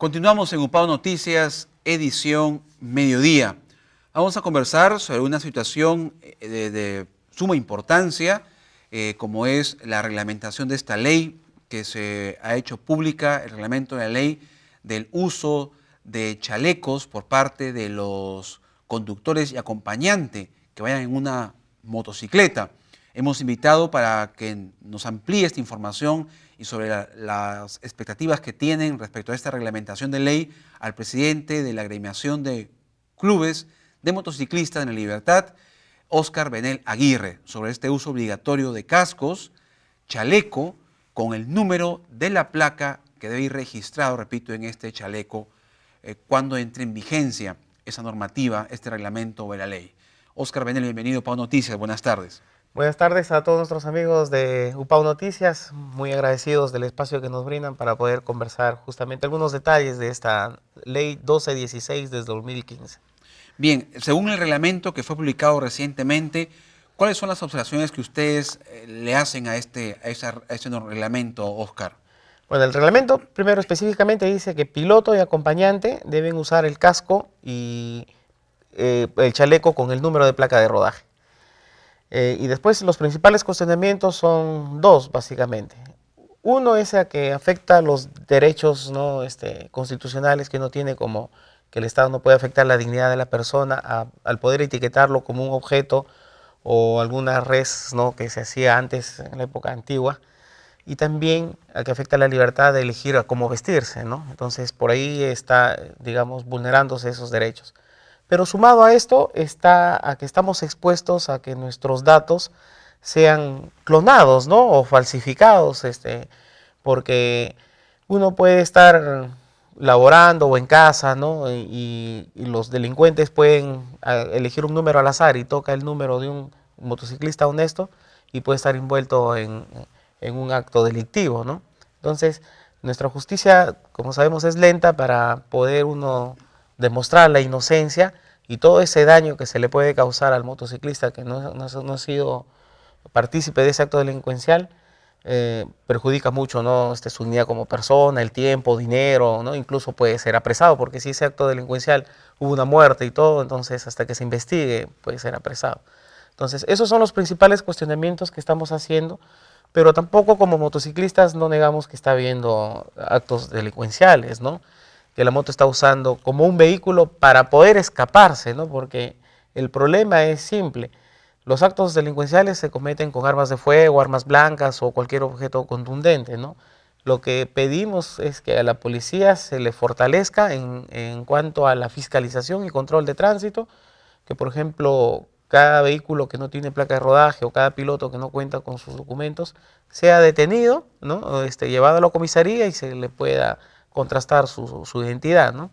Continuamos en UPAO Noticias, edición mediodía. Vamos a conversar sobre una situación de suma importancia, como es la reglamentación de esta ley que se ha hecho pública, el reglamento de la ley del uso de chalecos por parte de los conductores y acompañantes que vayan en una motocicleta. Hemos invitado para que nos amplíe esta información y sobre las expectativas que tienen respecto a esta reglamentación de ley al presidente de la agremiación de clubes de motociclistas en la Libertad, Óscar Benel Aguirre, sobre este uso obligatorio de cascos, chaleco, con el número de la placa que debe ir registrado, repito, en este chaleco cuando entre en vigencia esa normativa, este reglamento de la ley. Óscar Benel, bienvenido a UPAO Noticias, buenas tardes. Buenas tardes a todos nuestros amigos de UPAO Noticias, muy agradecidos del espacio que nos brindan para poder conversar justamente algunos detalles de esta ley 1216 desde 2015. Bien, según el reglamento que fue publicado recientemente, ¿cuáles son las observaciones que ustedes le hacen a este reglamento, Óscar? Bueno, el reglamento primero específicamente dice que piloto y acompañante deben usar el casco y el chaleco con el número de placa de rodaje. Y después los principales cuestionamientos son dos, básicamente. Uno es el que afecta los derechos constitucionales que uno tiene, como que el Estado no puede afectar la dignidad de la persona al poder etiquetarlo como un objeto o alguna res que se hacía antes en la época antigua. Y también al que afecta la libertad de elegir a cómo vestirse, ¿no? Entonces por ahí está, digamos, vulnerándose esos derechos. Pero sumado a esto está a que estamos expuestos a que nuestros datos sean clonados, ¿no? O falsificados, porque uno puede estar laborando o en casa, ¿no? Y los delincuentes pueden elegir un número al azar y toca el número de un motociclista honesto y puede estar envuelto en un acto delictivo, ¿no? Entonces, nuestra justicia, como sabemos, es lenta para poder uno demostrar la inocencia y todo ese daño que se le puede causar al motociclista que no ha sido partícipe de ese acto delincuencial, perjudica mucho, ¿no? Su unidad como persona, el tiempo, dinero, ¿no? Incluso puede ser apresado, porque si ese acto delincuencial hubo una muerte y todo, entonces hasta que se investigue puede ser apresado. Entonces, esos son los principales cuestionamientos que estamos haciendo, pero tampoco como motociclistas no negamos que está habiendo actos delincuenciales, ¿no? Que la moto está usando como un vehículo para poder escaparse, ¿no? Porque el problema es simple. Los actos delincuenciales se cometen con armas de fuego, armas blancas o cualquier objeto contundente, ¿no? Lo que pedimos es que a la policía se le fortalezca en cuanto a la fiscalización y control de tránsito, que por ejemplo cada vehículo que no tiene placa de rodaje o cada piloto que no cuenta con sus documentos sea detenido, ¿no? Llevado a la comisaría y se le pueda contrastar su identidad, ¿no?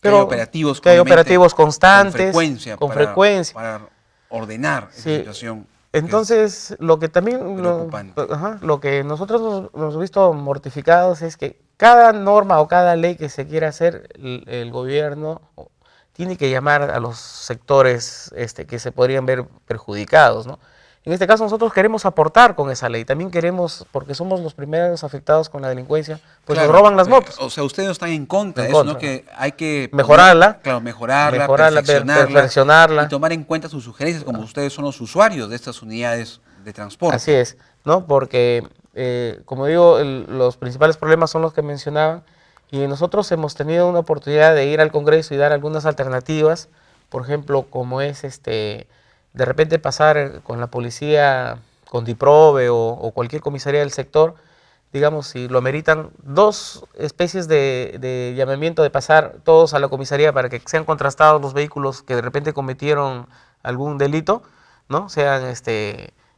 Pero que hay operativos constantes, con frecuencia para ordenar esa situación. Entonces, lo que también lo que nosotros nos hemos visto mortificados es que cada norma o cada ley que se quiera hacer, el gobierno tiene que llamar a los sectores que se podrían ver perjudicados, ¿no? En este caso nosotros queremos aportar con esa ley, también queremos, porque somos los primeros afectados con la delincuencia, pues claro, nos roban las motos. O sea, ustedes no están en contra de eso, ¿no? Que hay que mejorarla, perfeccionarla y tomar en cuenta sus sugerencias, como ustedes son los usuarios de estas unidades de transporte. Así es, ¿no? Porque, como digo, los principales problemas son los que mencionaban, y nosotros hemos tenido una oportunidad de ir al Congreso y dar algunas alternativas, por ejemplo, como es de repente pasar con la policía, con DIPROVE o cualquier comisaría del sector, digamos, si lo ameritan, dos especies de llamamiento de pasar todos a la comisaría para que sean contrastados los vehículos que de repente cometieron algún delito, ¿no? Sean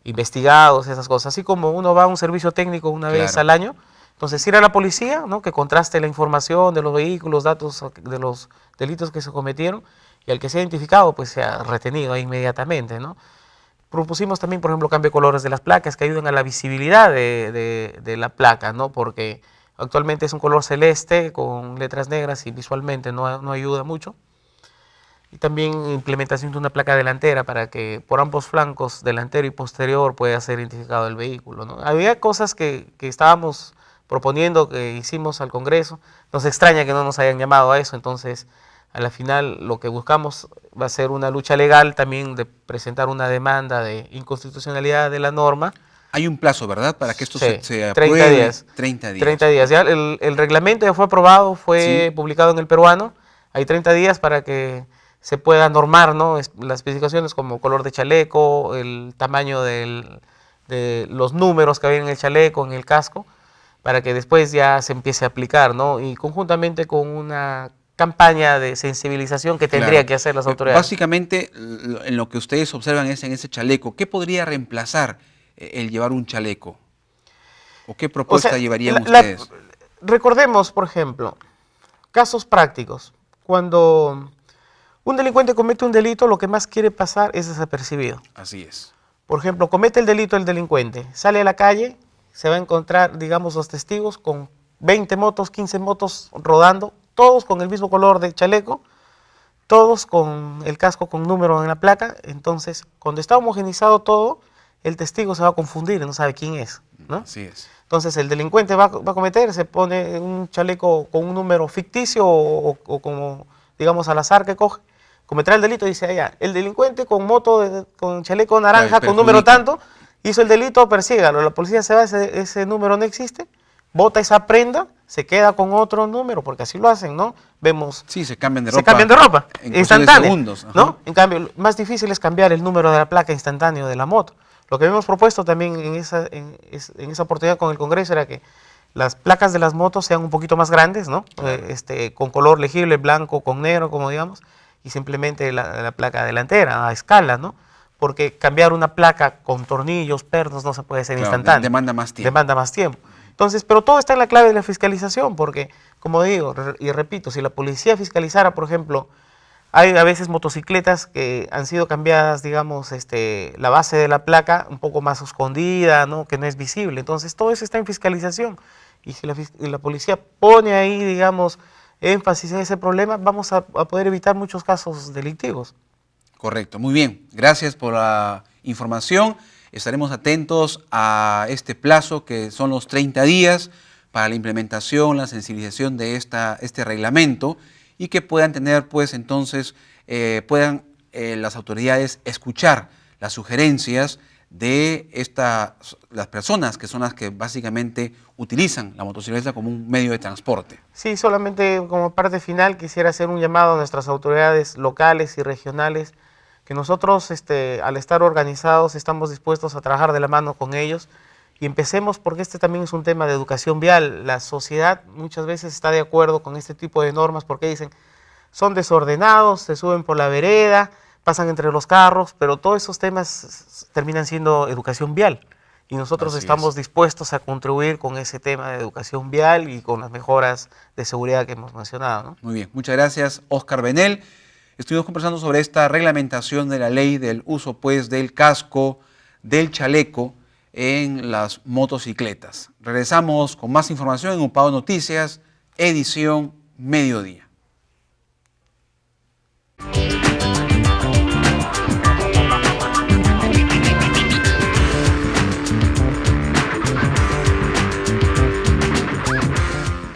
investigados, esas cosas. Así como uno va a un servicio técnico una vez al año, entonces ir a la policía, ¿no? Que contraste la información de los vehículos, datos de los delitos que se cometieron, y al que sea identificado, pues sea retenido inmediatamente, ¿no? Propusimos también, por ejemplo, cambio de colores de las placas que ayuden a la visibilidad de la placa, ¿no? Porque actualmente es un color celeste con letras negras y visualmente no ayuda mucho. Y también implementación de una placa delantera para que por ambos flancos, delantero y posterior, pueda ser identificado el vehículo, ¿no? Había cosas que estábamos proponiendo, que hicimos al Congreso. Nos extraña que no nos hayan llamado a eso, entonces a la final lo que buscamos va a ser una lucha legal, también de presentar una demanda de inconstitucionalidad de la norma. Hay un plazo, ¿verdad?, para que esto Sí, se 30 apruebe. días. 30 días. 30 días. Ya el reglamento ya fue aprobado, fue Sí. publicado en el peruano. Hay 30 días para que se pueda normar, ¿no? Las especificaciones como color de chaleco, el tamaño de los números que había en el chaleco, en el casco, para que después ya se empiece a aplicar, ¿no? Y conjuntamente con una campaña de sensibilización que tendría Claro. que hacer las autoridades. Básicamente, en lo que ustedes observan es en ese chaleco, ¿qué podría reemplazar el llevar un chaleco? ¿O qué propuesta llevarían ustedes? Recordemos, por ejemplo, casos prácticos. Cuando un delincuente comete un delito, lo que más quiere pasar es desapercibido. Así es. Por ejemplo, comete el delito el delincuente, sale a la calle, se va a encontrar, digamos, los testigos con 20 motos, 15 motos rodando, todos con el mismo color de chaleco, todos con el casco con número en la placa. Entonces, cuando está homogenizado todo, el testigo se va a confundir, no sabe quién es, ¿no? Así es. Entonces, el delincuente va a cometer, se pone un chaleco con un número ficticio o como, digamos, al azar que coge, cometerá el delito y dice, allá, el delincuente con moto, con chaleco naranja, Claro, con número perjudica. tanto, hizo el delito, persígalo. La policía se va, ese número no existe, bota esa prenda, se queda con otro número, porque así lo hacen, ¿no? Vemos... Sí, se cambian de Se ropa. cambian de ropa, En cuestión de instantánea, segundos. Ajá. ¿no? En cambio, más difícil es cambiar el número de la placa instantáneo de la moto. Lo que hemos propuesto también en esa oportunidad con el Congreso era que las placas de las motos sean un poquito más grandes, ¿no? Claro. Con color legible, blanco con negro, como digamos, y simplemente la placa delantera a escala, ¿no? Porque cambiar una placa con tornillos, pernos, no se puede hacer Claro, instantáneo. demanda más tiempo. Demanda más tiempo. Entonces, pero todo está en la clave de la fiscalización, porque, como digo, y repito, si la policía fiscalizara, por ejemplo, hay a veces motocicletas que han sido cambiadas, digamos, la base de la placa un poco más escondida, ¿no? Que no es visible. Entonces, todo eso está en fiscalización. Y si la policía pone ahí, digamos, énfasis en ese problema, vamos a poder evitar muchos casos delictivos. Correcto, muy bien. Gracias por la información. Estaremos atentos a este plazo, que son los 30 días, para la implementación, la sensibilización de este reglamento, y que puedan tener, pues, entonces, las autoridades escuchar las sugerencias de las personas que son las que básicamente utilizan la motocicleta como un medio de transporte. Sí, solamente como parte final quisiera hacer un llamado a nuestras autoridades locales y regionales, que nosotros, al estar organizados, estamos dispuestos a trabajar de la mano con ellos. Y empecemos porque este también es un tema de educación vial. La sociedad muchas veces está de acuerdo con este tipo de normas porque dicen, son desordenados, se suben por la vereda, pasan entre los carros, pero todos esos temas terminan siendo educación vial. Y nosotros Así estamos es. dispuestos a contribuir con ese tema de educación vial y con las mejoras de seguridad que hemos mencionado, ¿no? Muy bien, muchas gracias, Óscar Benel. Estuvimos conversando sobre esta reglamentación de la ley del uso, pues, del casco, del chaleco en las motocicletas. Regresamos con más información en UPAO Noticias, edición mediodía.